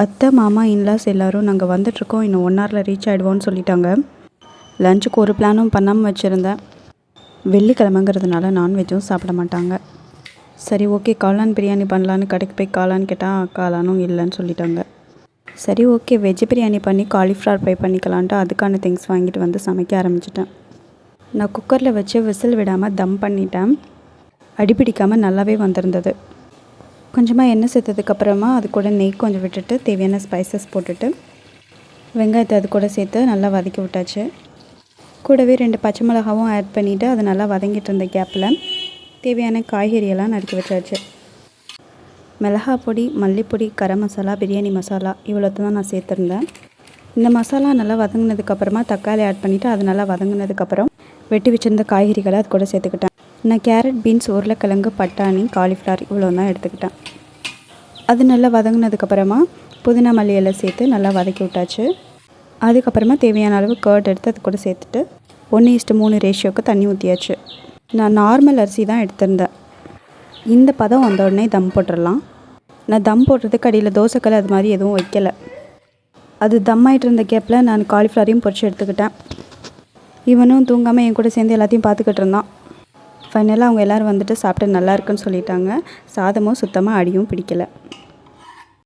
அத்தை, மாமா, இன்லாஸ் எல்லோரும் நாங்கள் வந்துட்ருக்கோம், இன்னும் 1 ஹவரில் ரீச் ஆகிடுவோன்னு சொல்லிட்டாங்க. லஞ்சுக்கு ஒரு பிளானும் பண்ணாமல் வச்சுருந்தேன். வெள்ளிக்கிழமைங்கிறதுனால நான்வெஜ்ஜும் சாப்பிட மாட்டாங்க. சரி, ஓகே, காளான் பிரியாணி பண்ணலான்னு கடைக்கு போய் காளான் கேட்டால் காளானும் இல்லைன்னு சொல்லிட்டாங்க. சரி, ஓகே, வெஜ் பிரியாணி பண்ணி காலிஃப்ளவர் ஃப்ரை பண்ணிக்கலான்ட்டு அதுக்கான திங்ஸ் வாங்கிட்டு வந்து சமைக்க ஆரம்பிச்சிட்டேன். நான் குக்கரில் வச்சு விசில் விடாமல் தம் பண்ணிட்டேன். அடிப்பிடிக்காமல் நல்லாவே வந்திருந்தது. கொஞ்சமாக எண்ணெய் சேர்த்ததுக்கப்புறமா அது கூட நெய் கொஞ்சம் விட்டுட்டு தேவையான ஸ்பைசஸ் போட்டுட்டு வெங்காயத்தை அது கூட சேர்த்து நல்லா வதக்கி விட்டாச்சு. கூடவே 2 பச்சை மிளகாவும் ஆட் பண்ணிவிட்டு அது நல்லா வதங்கிட்டு இருந்த கேப்பில் தேவையான காய்கறியெல்லாம் நறுக்கி வச்சாச்சு. மிளகாய் பொடி, மல்லிப்பொடி, கரம் மசாலா, பிரியாணி மசாலா இவ்வளோத்து தான் நான் சேர்த்துருந்தேன். இந்த மசாலா நல்லா வதங்கினதுக்கப்புறமா தக்காளி ஆட் பண்ணிவிட்டு அது நல்லா வதங்கினதுக்கப்புறம் வெட்டி வச்சுருந்த காய்கறிகளை அது கூட சேர்த்துக்கிட்டேன். நான் கேரட், பீன்ஸ், உருளைக்கிழங்கு, பட்டாணி, காலிஃப்ளவர் இவ்வளோ தான் எடுத்துக்கிட்டேன். அது நல்லா வதங்கினதுக்கப்புறமா புதினா மல்லி எல்லாம் சேர்த்து நல்லா வதக்கி விட்டாச்சு. அதுக்கப்புறமா தேவையான அளவு கர்ட் எடுத்து அது கூட சேர்த்துட்டு 1:3 ரேஷியோவுக்கு தண்ணி ஊற்றியாச்சு. நான் நார்மல் அரிசி தான் எடுத்திருந்தேன். இந்த பதம் வந்த உடனே தம் போட்டுடலாம். நான் தம் போடுறதுக்கு அடியில் தோசைக்கல் அது மாதிரி எதுவும் வைக்கலை. அது தம் ஆகிட்டு இருந்த கேப்பில் நான் காலிஃப்ளவரையும் பொரிச்சு எடுத்துக்கிட்டேன். இவனும் தூங்காமல் என் கூட சேர்ந்து எல்லாத்தையும் பார்த்துக்கிட்டு இருந்தான். ஃபைனலாக அவங்க எல்லோரும் வந்துட்டு சாப்பிட்டு நல்லா இருக்குன்னு சொல்லிட்டாங்க. சாதமும் சுத்தமாக அடியும் பிடிக்கலை.